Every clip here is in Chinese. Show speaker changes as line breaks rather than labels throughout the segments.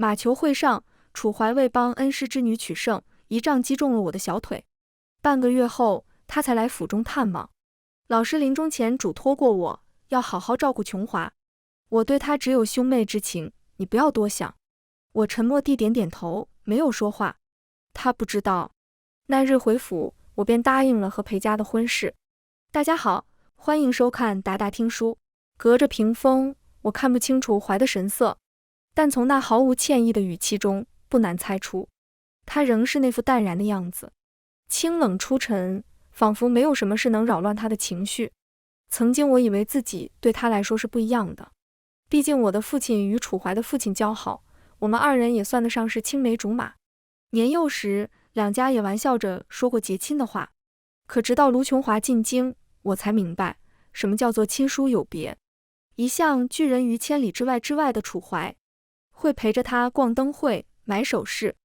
马球会上，楚怀为帮恩师之女取胜，一杖击中了我的小腿。半个月后，他才来府中探望。老师临终前嘱托过我，要好好照顾琼华。我对他只有兄妹之情，你不要多想。我沉默地点点头，没有说话。他不知道，那日回府，我便答应了和裴家的婚事。大家好，欢迎收看达达听书。隔着屏风，我看不清楚怀的神色，但从那毫无歉意的语气中，不难猜出，他仍是那副淡然的样子，清冷出尘，仿佛没有什么事能扰乱他的情绪。曾经我以为自己对他来说是不一样的，毕竟我的父亲与楚怀的父亲交好，我们二人也算得上是青梅竹马。年幼时，两家也玩笑着说过结亲的话。可直到卢琼华进京，我才明白什么叫做亲疏有别。一向拒人于千里之外的楚怀，会陪着他逛灯会、买首饰，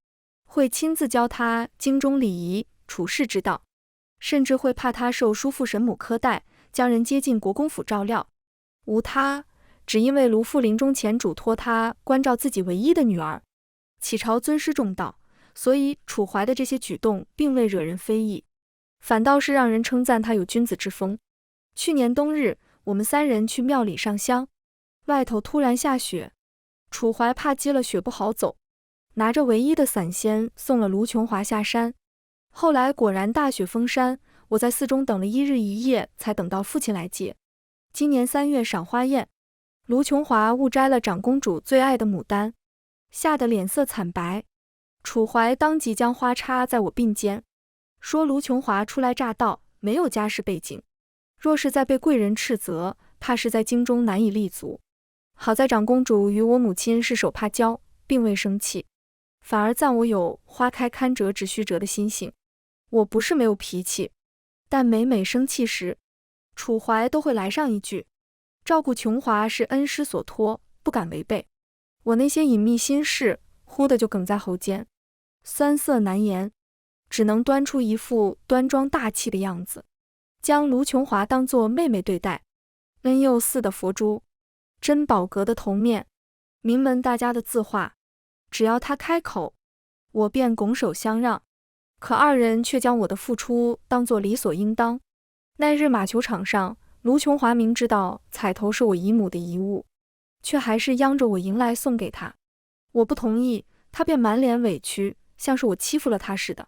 会亲自教他京中礼仪、处世之道，甚至会怕他受叔父神母苛待，将人接进国公府照料。无他，只因为卢父临终前嘱托他关照自己唯一的女儿，启朝尊师重道，所以楚怀的这些举动并未惹人非议，反倒是让人称赞他有君子之风。去年冬日，我们三人去庙里上香，外头突然下雪，楚怀怕积了雪不好走，拿着唯一的伞先送了卢琼华下山。后来果然大雪封山，我在寺中等了1日1夜，才等到父亲来接。今年3月赏花宴，卢琼华误摘了长公主最爱的牡丹，吓得脸色惨白。楚怀当即将花插在我鬓间，说卢琼华初来乍到，没有家世背景，若是再被贵人斥责，怕是在京中难以立足。好在长公主与我母亲是手帕交，并未生气，反而赞我有花开堪折直须折的心性。我不是没有脾气，但每每生气时，楚怀都会来上一句，照顾琼华是恩师所托，不敢违背。我那些隐秘心事忽的就哽在喉间，酸涩难言，只能端出一副端庄大气的样子，将卢琼华当作妹妹对待。恩佑寺的佛珠，珍宝阁的头面，名门大家的字画，只要他开口，我便拱手相让。可二人却将我的付出当作理所应当。那日马球场上，卢琼华明知道彩头是我姨母的遗物，却还是央着我迎来送给他。我不同意，他便满脸委屈，像是我欺负了他似的。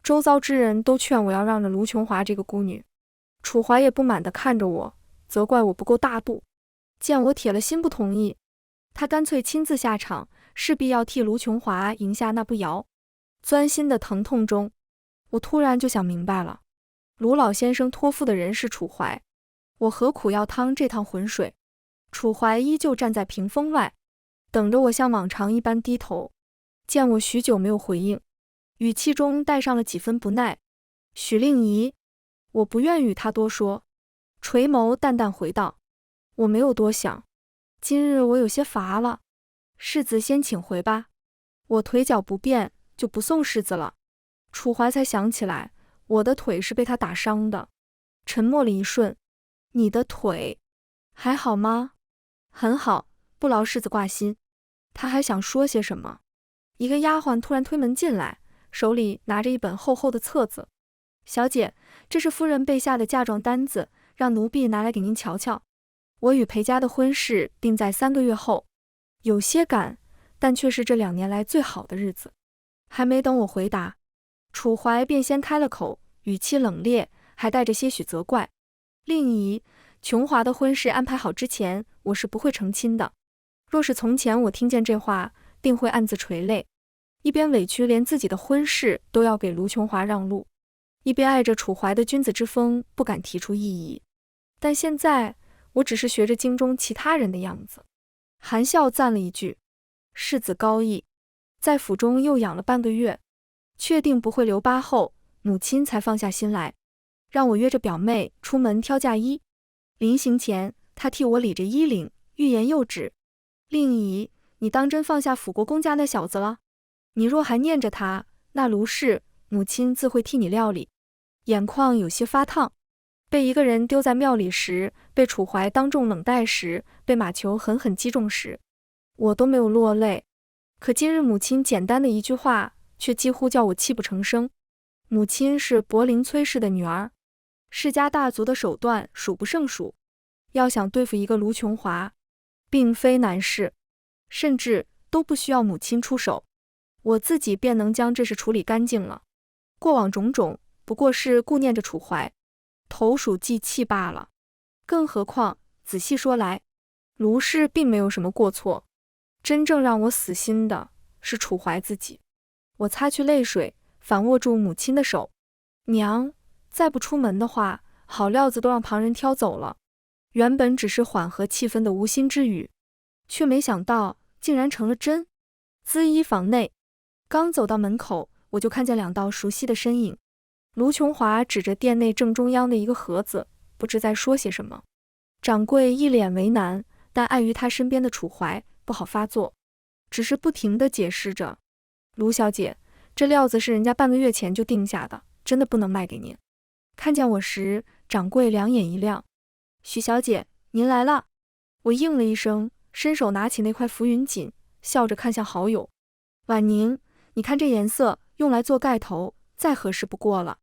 周遭之人都劝我要让着卢琼华这个孤女，楚怀也不满地看着我，责怪我不够大度。见我铁了心不同意，他干脆亲自下场，势必要替卢琼华赢下那步摇。钻心的疼痛中，我突然就想明白了，卢老先生托付的人是楚怀，我何苦要趟这趟浑水？楚怀依旧站在屏风外，等着我像往常一般低头。见我许久没有回应，语气中带上了几分不耐。许令仪，我不愿与他多说，垂眸淡淡回道，我没有多想，今日我有些乏了，世子先请回吧。我腿脚不便，就不送世子了。楚怀才想起来，我的腿是被他打伤的，沉默了一瞬，你的腿还好吗？很好，不劳世子挂心。他还想说些什么，一个丫鬟突然推门进来，手里拿着一本厚厚的册子。小姐，这是夫人备下的嫁妆单子，让奴婢拿来给您瞧瞧。我与裴家的婚事定在3个月后，有些赶，但却是这2年来最好的日子。还没等我回答，楚怀便先开了口，语气冷冽，还带着些许责怪。令仪，琼华的婚事安排好之前，我是不会成亲的。若是从前我听见这话，定会暗自垂泪，一边委屈连自己的婚事都要给卢琼华让路，一边爱着楚怀的君子之风，不敢提出异议。但现在，我只是学着京中其他人的样子，含笑赞了一句，世子高义。在府中又养了半个月，确定不会留疤后，母亲才放下心来，让我约着表妹出门挑嫁衣。临行前，她替我理着衣领，欲言又止。令仪，你当真放下辅国公家那小子了？你若还念着他，那卢氏母亲自会替你料理。眼眶有些发烫，被一个人丢在庙里时，被楚怀当众冷待时，被马球狠狠击中时，我都没有落泪。可今日母亲简单的一句话，却几乎叫我泣不成声。母亲是柏林崔氏的女儿，世家大族的手段数不胜数，要想对付一个卢琼华，并非难事，甚至都不需要母亲出手，我自己便能将这事处理干净了。过往种种，不过是顾念着楚怀，投鼠忌器罢了。更何况，仔细说来，卢氏并没有什么过错，真正让我死心的是楚怀自己。我擦去泪水，反握住母亲的手。娘，再不出门的话，好料子都让旁人挑走了。原本只是缓和气氛的无心之语，却没想到竟然成了真。资衣坊内，刚走到门口，我就看见两道熟悉的身影。卢琼华指着店内正中央的一个盒子，不知在说些什么。掌柜一脸为难，但碍于他身边的楚怀不好发作，只是不停地解释着：卢小姐，这料子是人家半个月前就定下的，真的不能卖给您。看见我时，掌柜两眼一亮：许小姐，您来了。我应了一声，伸手拿起那块浮云锦，笑着看向好友：婉宁，你看这颜色，用来做盖头，再合适不过了。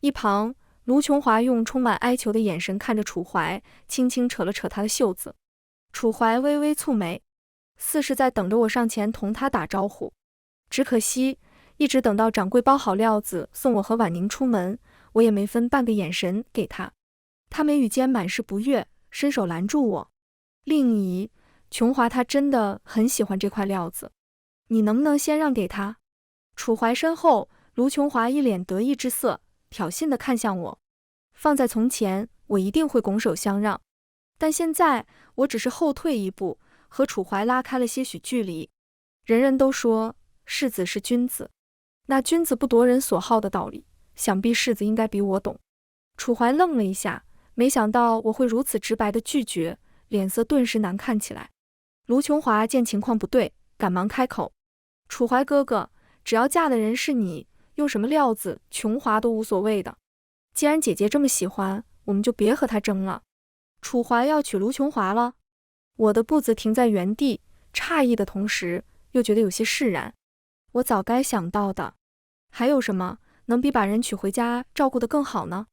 一旁，卢琼华用充满哀求的眼神看着楚怀，轻轻扯了扯他的袖子。楚怀微微蹙眉，似是在等着我上前同他打招呼。只可惜，一直等到掌柜包好料子送我和婉宁出门，我也没分半个眼神给他。他眉宇间满是不悦，伸手拦住我：令姨，琼华他真的很喜欢这块料子，你能不能先让给他？楚怀身后，卢琼华一脸得意之色，挑衅地看向我。放在从前，我一定会拱手相让，但现在我只是后退一步，和楚怀拉开了些许距离。人人都说世子是君子，那君子不夺人所好的道理，想必世子应该比我懂。楚怀愣了一下，没想到我会如此直白的拒绝，脸色顿时难看起来。卢琼华见情况不对，赶忙开口：楚怀哥哥，只要嫁的人是你，用什么料子，琼华都无所谓的。既然姐姐这么喜欢，我们就别和她争了。楚怀要娶卢琼华了？我的步子停在原地，诧异的同时，又觉得有些释然。我早该想到的，还有什么能比把人娶回家照顾得更好呢？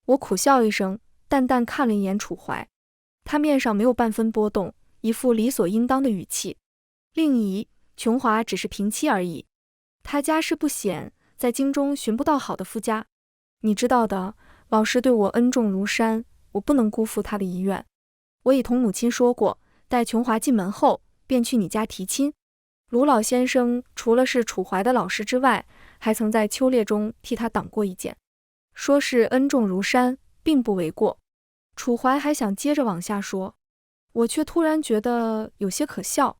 我苦笑一声，淡淡看了一眼楚怀，他面上没有半分波动，一副理所应当的语气：令姨，琼华只是平妻而已，她家世不显，在京中寻不到好的夫家。你知道的，老师对我恩重如山，我不能辜负他的遗愿。我已同母亲说过，待琼华进门后，便去你家提亲。卢老先生除了是楚怀的老师之外，还曾在秋猎中替他挡过一剑，说是恩重如山，并不为过。楚怀还想接着往下说，我却突然觉得有些可笑。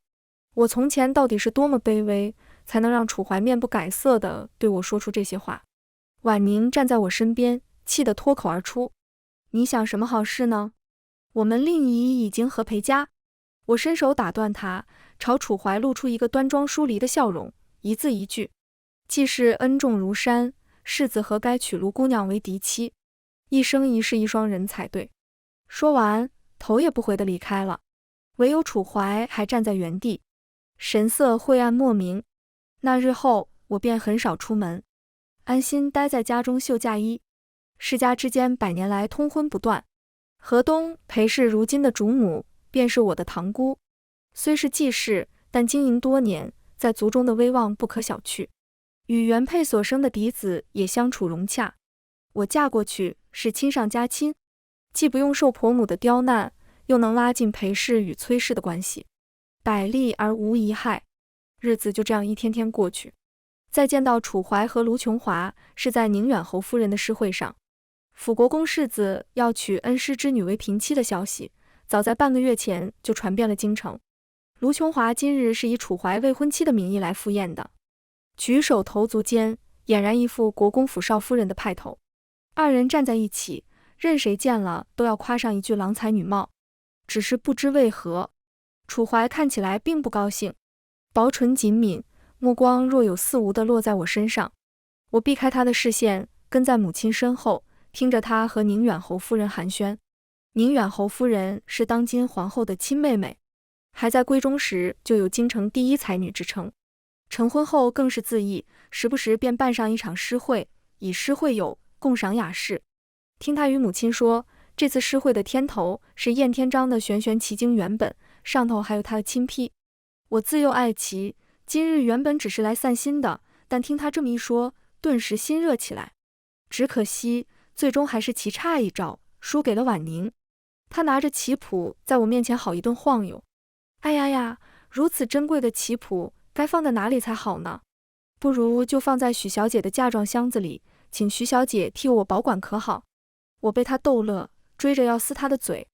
我从前到底是多么卑微，才能让楚怀面不改色地对我说出这些话？婉宁站在我身边，气得脱口而出：你想什么好事呢？我们令姨已经和裴家。我伸手打断他，朝楚怀露出一个端庄疏离的笑容，一字一句：既是恩重如山，世子何该娶卢姑娘为嫡妻？一生一世一双人才对。说完，头也不回地离开了。唯有楚怀还站在原地，神色晦暗莫名。那日后，我便很少出门，安心待在家中绣嫁衣。世家之间百年来通婚不断，河东裴氏如今的主母便是我的堂姑，虽是继室，但经营多年，在族中的威望不可小觑。与原配所生的嫡子也相处融洽。我嫁过去是亲上加亲，既不用受婆母的刁难，又能拉近裴氏与崔氏的关系，百利而无一害。日子就这样一天天过去。再见到楚怀和卢琼华，是在宁远侯夫人的诗会上。辅国公世子要娶恩师之女为嫔妻的消息，早在半个月前就传遍了京城。卢琼华今日是以楚怀未婚妻的名义来赴宴的，举手投足间俨然一副国公府少夫人的派头。二人站在一起，任谁见了都要夸上一句郎才女貌。只是不知为何，楚怀看起来并不高兴，薄唇紧抿，目光若有似无地落在我身上。我避开他的视线，跟在母亲身后，听着他和宁远侯夫人寒暄。宁远侯夫人是当今皇后的亲妹妹，还在闺中时就有京城第一才女之称。成婚后更是恣意，时不时便办上一场诗会，以诗会友，共赏雅士。听他与母亲说，这次诗会的天头是晏天章的《玄玄奇经》原本，上头还有他的亲批。我自幼爱棋，今日原本只是来散心的，但听他这么一说，顿时心热起来。只可惜，最终还是棋差一招，输给了婉宁。他拿着棋谱在我面前好一顿晃悠。哎呀呀，如此珍贵的棋谱，该放在哪里才好呢？不如就放在许小姐的嫁妆箱子里，请许小姐替我保管可好？我被他逗乐，追着要撕他的嘴。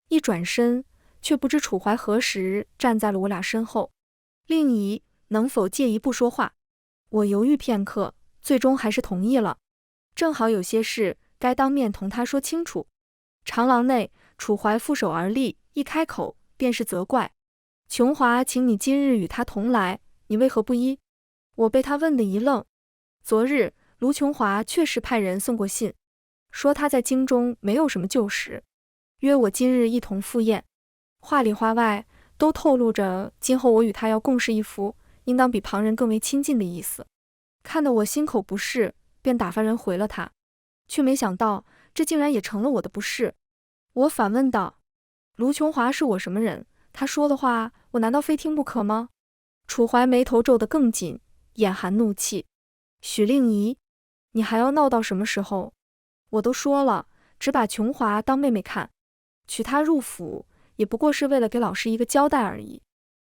一转身，却不知楚怀何时站在了我俩身后。令姨，能否借一步说话？我犹豫片刻，最终还是同意了。正好有些事该当面同他说清楚。长廊内，楚怀负手而立，一开口便是责怪。琼华请你今日与他同来，你为何不依？我被他问得一愣。昨日卢琼华确实派人送过信，说他在京中没有什么旧识，约我今日一同赴宴。话里话外都透露着今后我与他要共侍一夫，应当比旁人更为亲近的意思。看得我心口不适，便打发人回了他，却没想到这竟然也成了我的不是。我反问道：卢琼华是我什么人？他说的话，我难道非听不可吗？楚怀眉头皱得更紧，眼含怒气。许令仪，你还要闹到什么时候？我都说了，只把琼华当妹妹看，娶她入府也不过是为了给老师一个交代而已。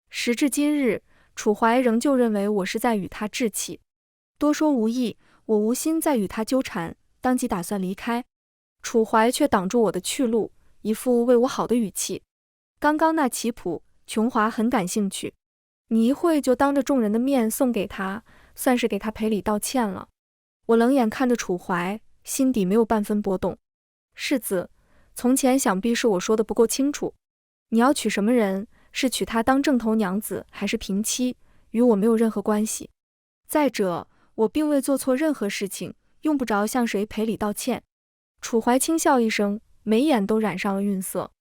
时至今日，楚怀仍旧认为我是在与他置气。多说无益，我无心再与他纠缠，当即打算离开。楚怀却挡住我的去路，一副为我好的语气。刚刚那棋谱，琼华很感兴趣，你一会就当着众人的面送给他，算是给他赔礼道歉了。我冷眼看着楚怀，心底没有半分波动。世子，从前想必是我说的不够清楚，你要娶什么人，是娶她当正头娘子还是平妻，与我没有任何关系。再者，我并未做错任何事情，用不着向谁赔礼道歉。楚怀轻笑一声，眉眼都染上了晕色。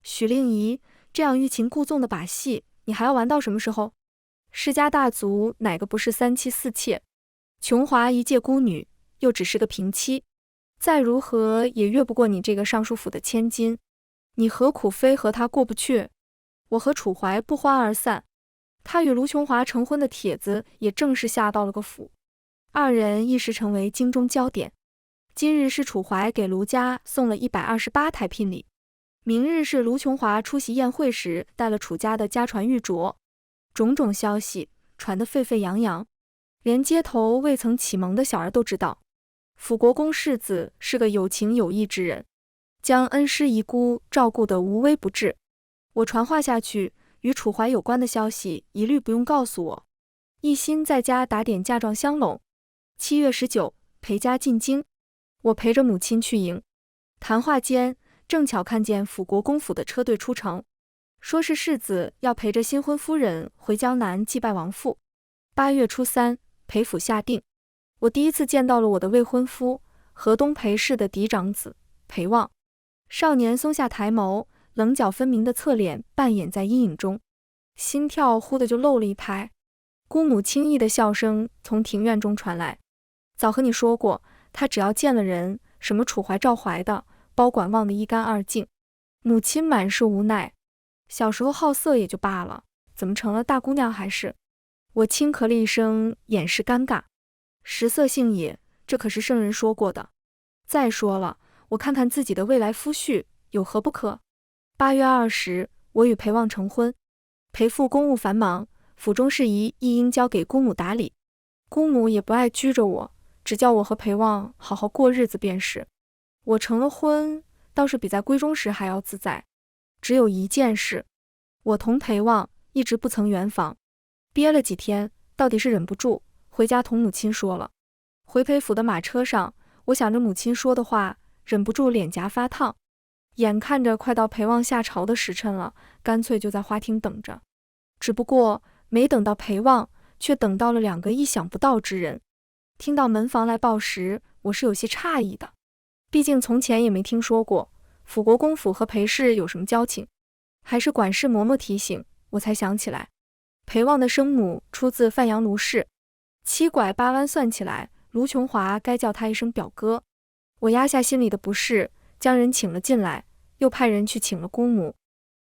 许令仪，这样欲擒故纵的把戏，你还要玩到什么时候？世家大族哪个不是三妻四妾？琼华一介孤女，又只是个平妻，再如何也越不过你这个尚书府的千金。你何苦非和他过不去？我和楚怀不欢而散，他与卢琼华成婚的帖子也正式下到了个府，二人一时成为京中焦点。今日是楚怀给卢家送了128台聘礼，明日是卢琼华出席宴会时带了楚家的家传玉镯，种种消息传得沸沸扬扬，连街头未曾启蒙的小儿都知道，辅国公世子是个有情有义之人，将恩师遗孤照顾得无微不至。我传话下去，与楚怀有关的消息一律不用告诉我，一心在家打点嫁妆相拢。7月19，陪家进京，我陪着母亲去迎。谈话间，正巧看见辅国公府的车队出城，说是世子要陪着新婚夫人回江南祭拜亡父。8月初3，裴府下定。我第一次见到了我的未婚夫，河东裴氏的嫡长子裴望。少年松下抬眸，棱角分明的侧脸半掩在阴影中，心跳忽的就漏了一拍。姑母轻易的笑声从庭院中传来。早和你说过，他只要见了人，什么楚怀赵怀的，包管忘得一干二净。母亲满是无奈，小时候好色也就罢了，怎么成了大姑娘还是？我轻咳了一声，掩饰尴尬。食色性也，这可是圣人说过的。再说了，我看看自己的未来夫婿，有何不可？8月20，我与裴望成婚。裴父公务繁忙，府中事宜亦应交给姑母打理。姑母也不爱拘着我，只叫我和裴望好好过日子便是。我成了婚，倒是比在闺中时还要自在。只有一件事，我同裴望一直不曾圆房，憋了几天，到底是忍不住，回家同母亲说了。回裴府的马车上，我想着母亲说的话，忍不住脸颊发烫。眼看着快到裴望下朝的时辰了，干脆就在花厅等着。只不过没等到裴望，却等到了2个意想不到之人。听到门房来报时，我是有些诧异的，毕竟从前也没听说过辅国公府和裴氏有什么交情。还是管事嬷嬷提醒，我才想起来，裴旺的生母出自范阳卢氏，七拐八弯算起来，卢琼华该叫他一声表哥。我压下心里的不适，将人请了进来，又派人去请了姑母。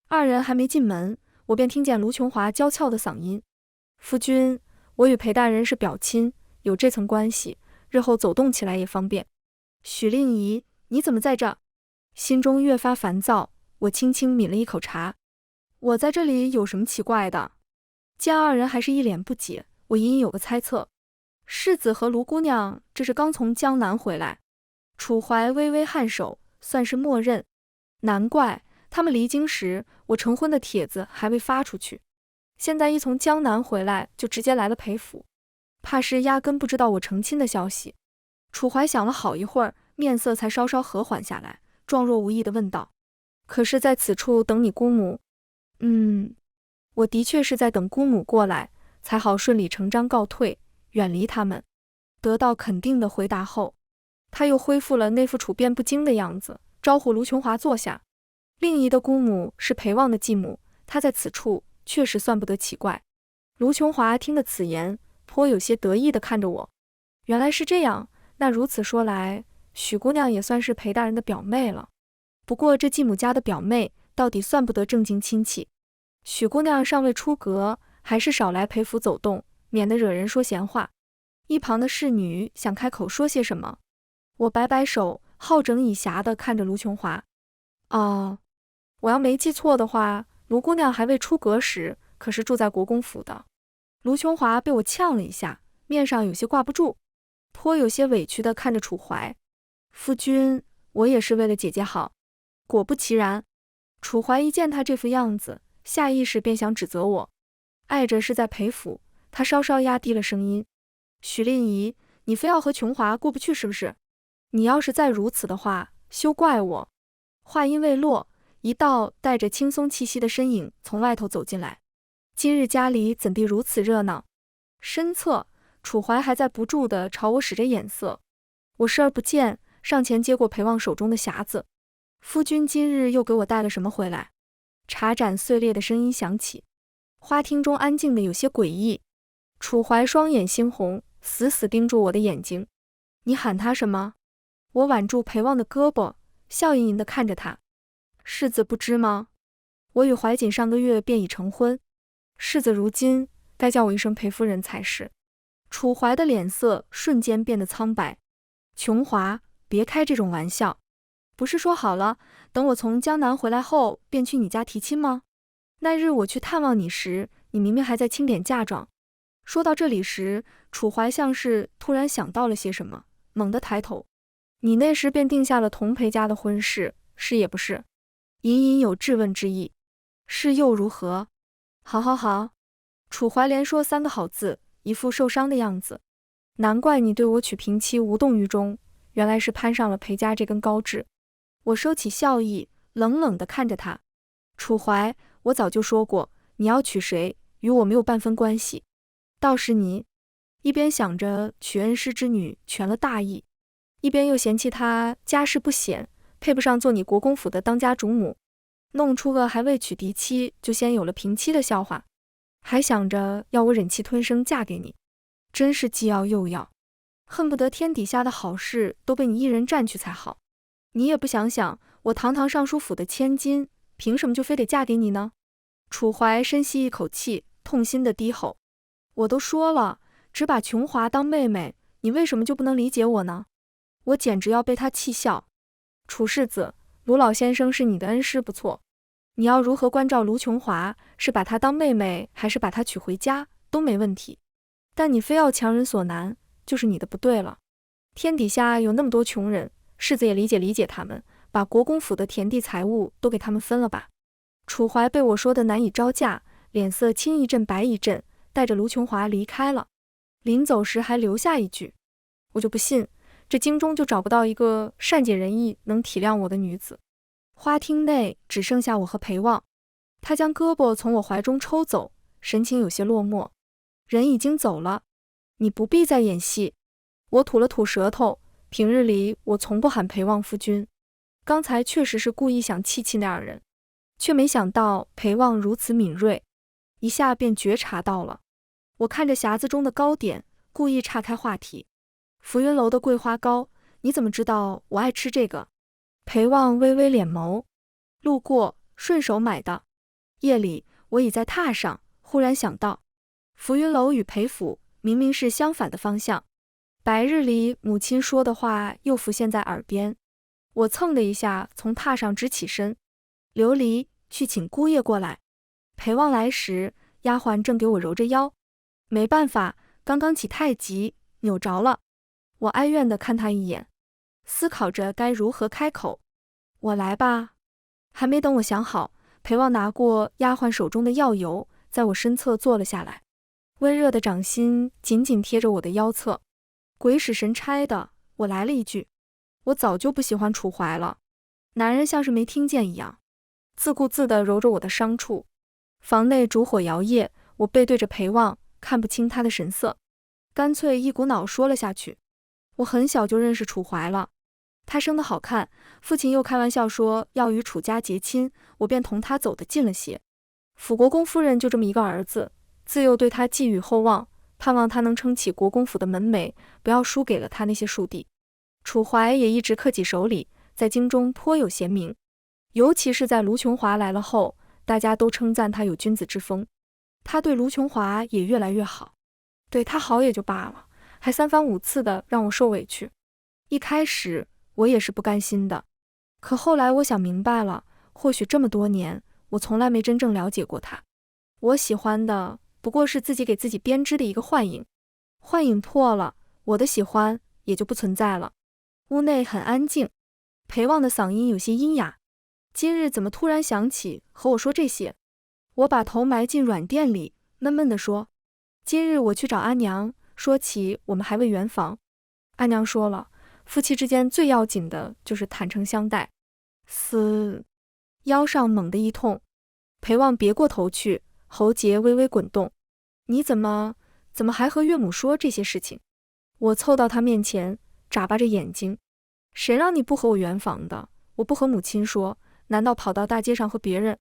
二人还没进门，我便听见卢琼华娇俏的嗓音：夫君，我与裴大人是表亲，有这层关系，日后走动起来也方便。许令仪，你怎么在这？心中越发烦躁，我轻轻抿了一口茶。我在这里有什么奇怪的？见二人还是一脸不解，我隐隐有个猜测，世子和卢姑娘这是刚从江南回来。楚怀微微颔首，算是默认。难怪他们离京时，我成婚的帖子还未发出去，现在一从江南回来，就直接来了裴府，怕是压根不知道我成亲的消息。楚怀想了好一会儿，面色才稍稍和缓下来，状若无意地问道：可是在此处等你姑母？我的确是在等姑母过来，才好顺理成章告退，远离他们。得到肯定的回答后，他又恢复了那副处变不惊的样子，招呼卢琼华坐下。令仪的姑母是裴旺的继母，她在此处确实算不得奇怪。卢琼华听得此言，颇有些得意地看着我。原来是这样，那如此说来，许姑娘也算是裴大人的表妹了。不过这继母家的表妹，到底算不得正经亲戚。许姑娘尚未出阁，还是少来裴府走动，免得惹人说闲话。一旁的侍女想开口说些什么，我摆摆手，好整以暇地看着卢琼华。我要没记错的话，卢姑娘还未出阁时，可是住在国公府的。卢琼华被我呛了一下，面上有些挂不住，颇有些委屈地看着楚怀。夫君，我也是为了姐姐好。果不其然，楚怀一见他这副样子，下意识便想指责我。碍着是在裴府，他稍稍压低了声音：许令仪，你非要和琼华过不去是不是？你要是再如此的话，休怪我。话音未落，一道带着轻松气息的身影从外头走进来。今日家里怎地如此热闹？身侧，楚怀还在不住地朝我使着眼色。我视而不见，上前接过裴旺手中的匣子。夫君今日又给我带了什么回来？茶盏碎裂的声音响起，花厅中安静的有些诡异。楚怀双眼猩红，死死盯住我的眼睛。你喊他什么？我挽住裴旺的胳膊，笑吟吟地看着他。世子不知吗？我与怀瑾上个月便已成婚，世子如今该叫我一声裴夫人才是。楚怀的脸色瞬间变得苍白。琼华，别开这种玩笑。不是说好了，等我从江南回来后，便去你家提亲吗？那日我去探望你时，你明明还在清点嫁妆。说到这里时，楚怀像是突然想到了些什么，猛地抬头。你那时便定下了同裴家的婚事，是也不是？隐隐有质问之意。是又如何？好。楚怀连说3个好字，一副受伤的样子。难怪你对我娶平妻无动于衷，原来是攀上了裴家这根高枝。我收起笑意，冷冷地看着他。楚怀，我早就说过，你要娶谁，与我没有半分关系。倒是你，一边想着娶恩师之女全了大义，一边又嫌弃她家世不显，配不上做你国公府的当家主母，弄出个还未娶嫡妻就先有了平妻的笑话，还想着要我忍气吞声嫁给你，真是既要又要，恨不得天底下的好事都被你一人占去才好。你也不想想，我堂堂尚书府的千金，凭什么就非得嫁给你呢？楚怀深吸一口气，痛心的低吼：我都说了，只把琼华当妹妹，你为什么就不能理解我呢？我简直要被他气笑。楚世子，卢老先生是你的恩师不错，你要如何关照卢琼华，是把她当妹妹还是把她娶回家都没问题，但你非要强人所难，就是你的不对了。天底下有那么多穷人，世子也理解他们，把国公府的田地财物都给他们分了吧。楚怀被我说的难以招架，脸色青一阵白一阵，带着卢琼华离开了。临走时还留下一句：我就不信这京中就找不到一个善解人意能体谅我的女子。花厅内只剩下我和裴旺，他将胳膊从我怀中抽走，神情有些落寞。人已经走了，你不必再演戏。我吐了吐舌头，平日里我从不喊裴旺夫君，刚才确实是故意想气那二人，却没想到裴旺如此敏锐。一下便觉察到了。我看着匣子中的糕点，故意岔开话题。浮云楼的桂花糕，你怎么知道我爱吃这个？裴旺微微敛眸，路过，顺手买的。夜里，我倚在榻上，忽然想到，浮云楼与裴府明明是相反的方向。白日里母亲说的话又浮现在耳边，我蹭的一下从榻上直起身。琉璃，去请姑爷过来。裴旺来时，丫鬟正给我揉着腰。没办法，刚刚起太急，扭着了。我哀怨地看他一眼，思考着该如何开口。我来吧。还没等我想好，裴旺拿过丫鬟手中的药油，在我身侧坐了下来，温热的掌心紧紧贴着我的腰侧。鬼使神差的，我来了一句：我早就不喜欢楚怀了。男人像是没听见一样，自顾自地揉着我的伤处。房内烛火摇曳，我背对着裴旺，看不清他的神色，干脆一股脑说了下去。我很小就认识楚怀了，他生得好看，父亲又开玩笑说要与楚家结亲，我便同他走得近了些。辅国公夫人就这么一个儿子，自幼对他寄予厚望，盼望他能撑起国公府的门楣，不要输给了他那些庶弟。楚怀也一直克己守礼，在京中颇有贤名，尤其是在卢琼华来了后，大家都称赞他有君子之风。他对卢琼华也越来越好，对他好也就罢了，还三番五次的让我受委屈。一开始我也是不甘心的，可后来我想明白了，或许这么多年我从来没真正了解过他。我喜欢的不过是自己给自己编织的一个幻影，幻影破了，我的喜欢也就不存在了。屋内很安静，裴旺的嗓音有些阴哑。今日怎么突然想起和我说这些？我把头埋进软垫里，闷闷地说：今日我去找阿娘，说起我们还未圆房。阿娘说了，夫妻之间最要紧的就是坦诚相待。腰上猛地一痛，裴旺别过头去，喉结微微滚动。你怎么还和岳母说这些事情？我凑到他面前，眨巴着眼睛。谁让你不和我圆房的？我不和母亲说，难道跑到大街上和别人？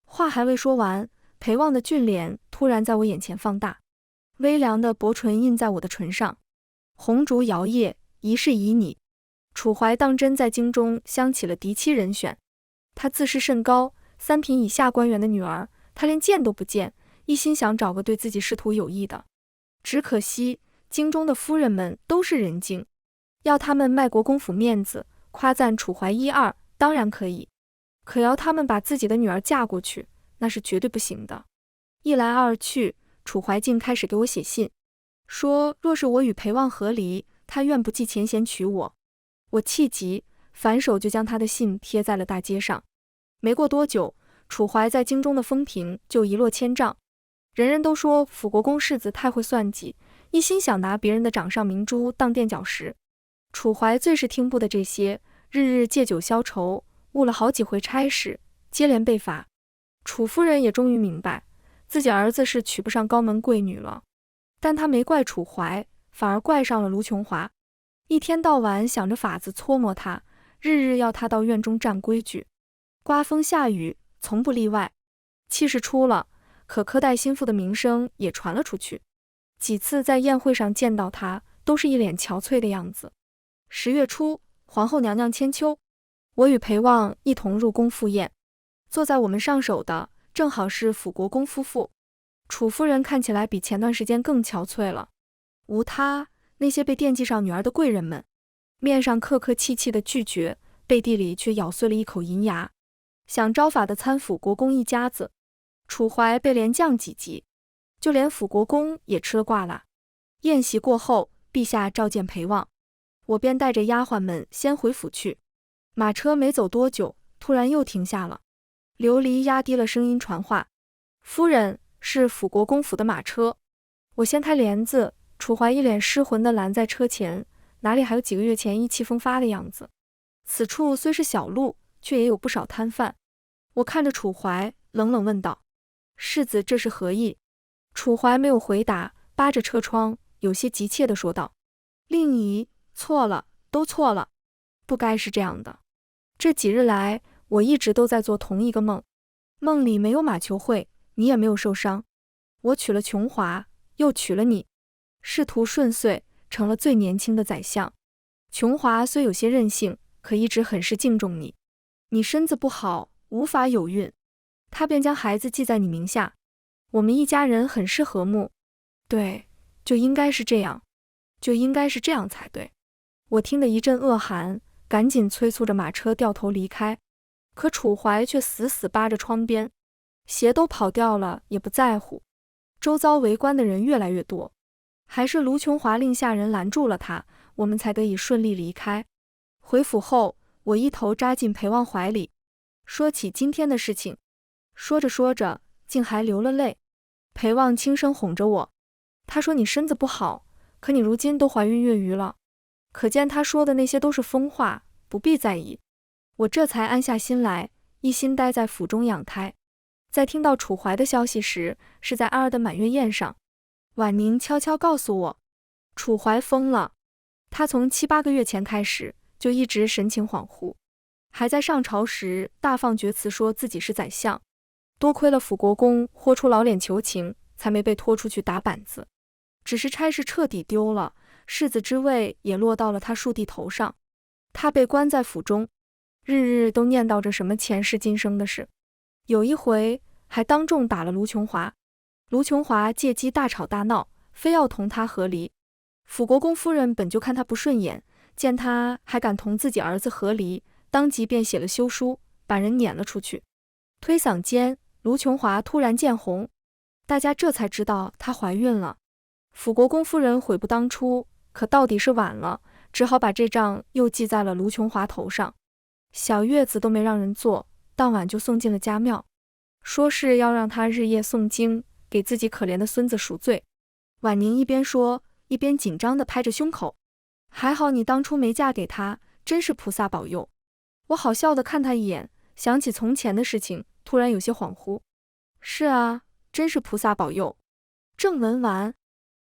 话还未说完，裴旺的俊脸突然在我眼前放大，微凉的薄唇印在我的唇上。红烛摇曳，一世旖旎。楚怀当真在京中相起了嫡妻人选。他自视甚高，3品以下官员的女儿，他连见都不见，一心想找个对自己仕途有益的。只可惜京中的夫人们都是人精，要他们卖国公府面子，夸赞楚怀1、2，当然可以，可要他们把自己的女儿嫁过去，那是绝对不行的。一来二去，楚怀竟开始给我写信，说若是我与裴旺和离，他愿不计前嫌娶我。我气急，反手就将他的信贴在了大街上。没过多久，楚怀在京中的风评就一落千丈，人人都说辅国公世子太会算计，一心想拿别人的掌上明珠当垫脚石。楚怀最是听不得这些，日日借酒消愁，误了好几回差事，接连被罚。楚夫人也终于明白，自己儿子是娶不上高门贵女了，但她没怪楚怀，反而怪上了卢琼华。一天到晚想着法子搓磨他，日日要他到院中站规矩，刮风下雨从不例外。气势出了，可苛待心腹的名声也传了出去。几次在宴会上见到他，都是一脸憔悴的样子。10月初，皇后娘娘千秋，我与裴旺一同入宫赴宴，坐在我们上首的正好是辅国公夫妇。楚夫人看起来比前段时间更憔悴了，无她，那些被惦记上女儿的贵人们，面上客客气气的拒绝，背地里却咬碎了一口银牙，想招法的参辅国公一家子。楚怀被连降几级，就连辅国公也吃了挂了。宴席过后，陛下召见裴旺，我便带着丫鬟们先回府去。马车没走多久，突然又停下了。琉璃压低了声音传话：夫人，是辅国公府的马车。我掀开帘子，楚怀一脸失魂地拦在车前，哪里还有几个月前意气风发的样子。此处虽是小路，却也有不少摊贩。我看着楚怀，冷冷问道：世子这是何意？楚怀没有回答，扒着车窗，有些急切地说道：令仪，错了，都错了，不该是这样的。这几日来，我一直都在做同一个梦，梦里没有马球会，你也没有受伤。我娶了琼华，又娶了你，仕途顺遂，成了最年轻的宰相。琼华虽有些任性，可一直很是敬重你。你身子不好，无法有孕，他便将孩子记在你名下。我们一家人很是和睦。对，就应该是这样，就应该是这样才对。我听得一阵恶寒，赶紧催促着马车掉头离开。可楚怀却死死扒着窗边，鞋都跑掉了也不在乎。周遭围观的人越来越多，还是卢琼华令下人拦住了他，我们才得以顺利离开。回府后，我一头扎进裴旺怀里，说起今天的事情，说着说着，竟还流了泪。裴旺轻声哄着我，他说你身子不好，可你如今都怀孕月余了，可见他说的那些都是疯话，不必在意。我这才安下心来，一心待在府中养胎。在听到楚怀的消息时，是在2儿的满月宴上，婉宁悄悄告诉我，楚怀疯了。他从7、8个月前开始，就一直神情恍惚，还在上朝时大放厥词说自己是宰相，多亏了辅国公豁出老脸求情，才没被拖出去打板子。只是差事彻底丢了，世子之位也落到了他庶弟头上。他被关在府中，日日都念叨着什么前世今生的事，有一回还当众打了卢琼华。卢琼华借机大吵大闹，非要同他和离。辅国公夫人本就看他不顺眼，见他还敢同自己儿子和离，当即便写了休书，把人撵了出去。推搡间，卢琼华突然见红，大家这才知道她怀孕了。辅国公夫人悔不当初，可到底是晚了，只好把这账又记在了卢琼华头上。小月子都没让人做，当晚就送进了家庙，说是要让他日夜诵经，给自己可怜的孙子赎罪。婉宁一边说，一边紧张地拍着胸口，还好你当初没嫁给他，真是菩萨保佑。我好笑地看他一眼，想起从前的事情，突然有些恍惚。是啊，真是菩萨保佑。正文完，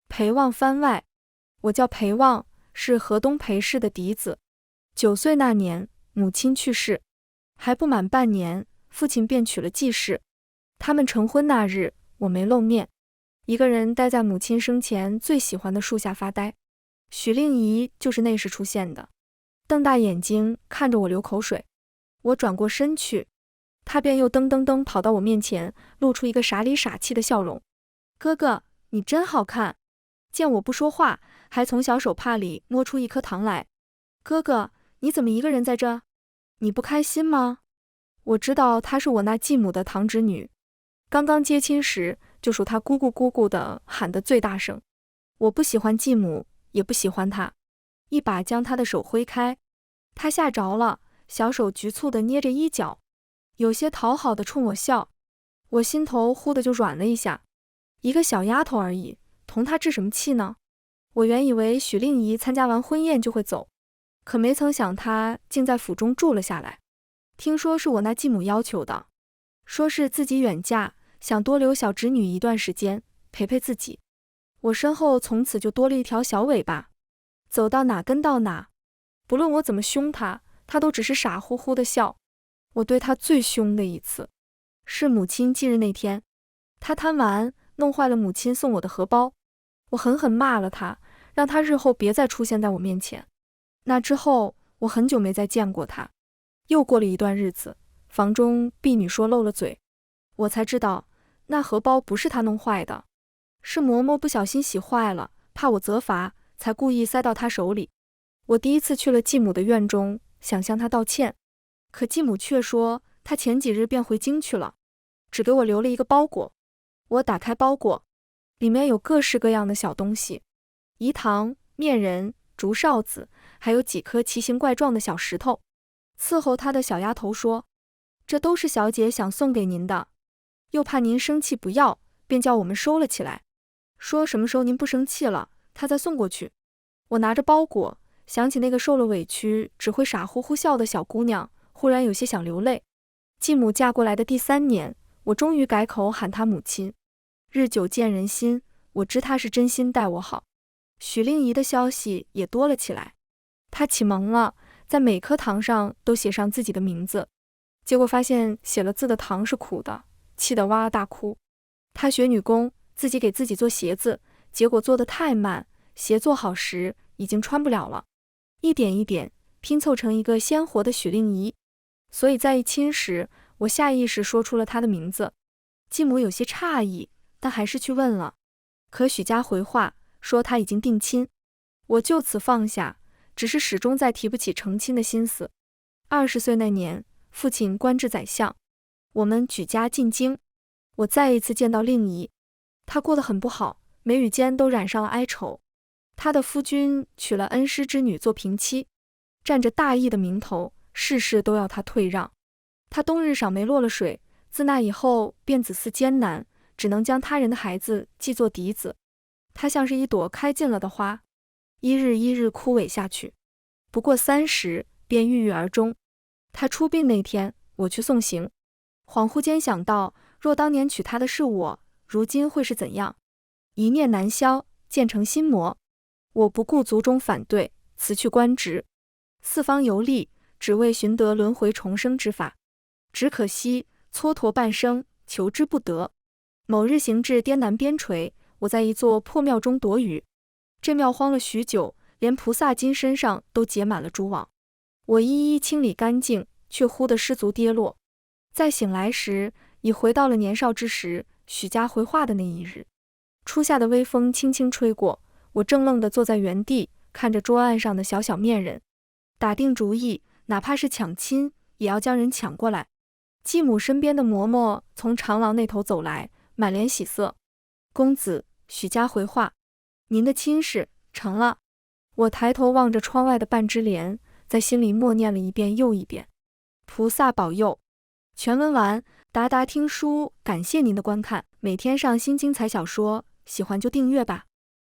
裴旺番外。我叫裴旺，是河东裴氏的嫡子。9岁那年，母亲去世，还不满半年，父亲便娶了继室。他们成婚那日，我没露面，一个人待在母亲生前最喜欢的树下发呆。许令仪就是那时出现的，瞪大眼睛看着我流口水。我转过身去，他便又噔噔噔跑到我面前，露出一个傻里傻气的笑容。哥哥，你真好看。见我不说话，还从小手帕里摸出一颗糖来。哥哥，你怎么一个人在这？你不开心吗？我知道她是我那继母的堂侄女，刚刚接亲时就属她姑姑姑姑的喊得最大声。我不喜欢继母，也不喜欢她，一把将她的手挥开。她吓着了，小手局促地捏着衣角，有些讨好地冲我笑。我心头忽的就软了一下，一个小丫头而已，同她置什么气呢？我原以为许令仪参加完婚宴就会走，可没曾想她竟在府中住了下来。听说是我那继母要求的，说是自己远嫁，想多留小侄女一段时间，陪陪自己。我身后从此就多了一条小尾巴，走到哪跟到哪。不论我怎么凶她，她都只是傻乎乎的笑。我对她最凶的一次，是母亲忌日那天，她贪玩，弄坏了母亲送我的荷包。我狠狠骂了她，让她日后别再出现在我面前。那之后，我很久没再见过她。又过了一段日子，房中婢女说漏了嘴，我才知道那荷包不是她弄坏的，是嬷嬷不小心洗坏了，怕我责罚，才故意塞到她手里。我第一次去了继母的院中，想向她道歉，可继母却说她前几日便回京去了，只给我留了一个包裹。我打开包裹，里面有各式各样的小东西，饴糖、面人、竹哨子，还有几颗奇形怪状的小石头。伺候她的小丫头说，这都是小姐想送给您的，又怕您生气不要，便叫我们收了起来，说什么时候您不生气了，她再送过去。我拿着包裹，想起那个受了委屈只会傻乎乎笑的小姑娘，忽然有些想流泪。继母嫁过来的第3年，我终于改口喊她母亲。日久见人心，我知她是真心待我好。许令仪的消息也多了起来，她启蒙了，在每颗糖上都写上自己的名字。结果发现写了字的糖是苦的，气得哇哇大哭。他学女工，自己给自己做鞋子，结果做得太慢，鞋做好时已经穿不了了，一点一点拼凑成一个鲜活的许令仪。所以在一亲时，我下意识说出了他的名字。继母有些诧异，但还是去问了。可许家回话说他已经定亲，我就此放下，只是始终再提不起成亲的心思。20岁那年，父亲官至宰相，我们举家进京，我再一次见到令仪，他过得很不好，眉宇间都染上了哀愁。他的夫君娶了恩师之女做平妻，占着大义的名头，事事都要他退让。他冬日赏梅落了水，自那以后便子嗣艰难，只能将他人的孩子寄作嫡子。他像是一朵开尽了的花，一日一日枯萎下去，不过30便郁郁而终。他出殡那天，我去送行，恍惚间想到，若当年娶她的是我，如今会是怎样？一念难消，渐成心魔。我不顾族中反对，辞去官职，四方游历，只为寻得轮回重生之法。只可惜蹉跎半生，求之不得。某日行至滇南边陲，我在一座破庙中躲雨。这庙荒了许久，连菩萨金身上都结满了蛛网。我一一清理干净，却忽地失足跌落。再醒来时，已回到了年少之时，许家回话的那一日。初夏的微风轻轻吹过，我怔愣地坐在原地，看着桌案上的小小面人，打定主意，哪怕是抢亲，也要将人抢过来。继母身边的嬷嬷从长廊那头走来，满脸喜色。公子，许家回话，您的亲事成了。我抬头望着窗外的半枝莲，在心里默念了一遍又一遍。菩萨保佑。全文完，达达听书，感谢您的观看。每天上新精彩小说，喜欢就订阅吧。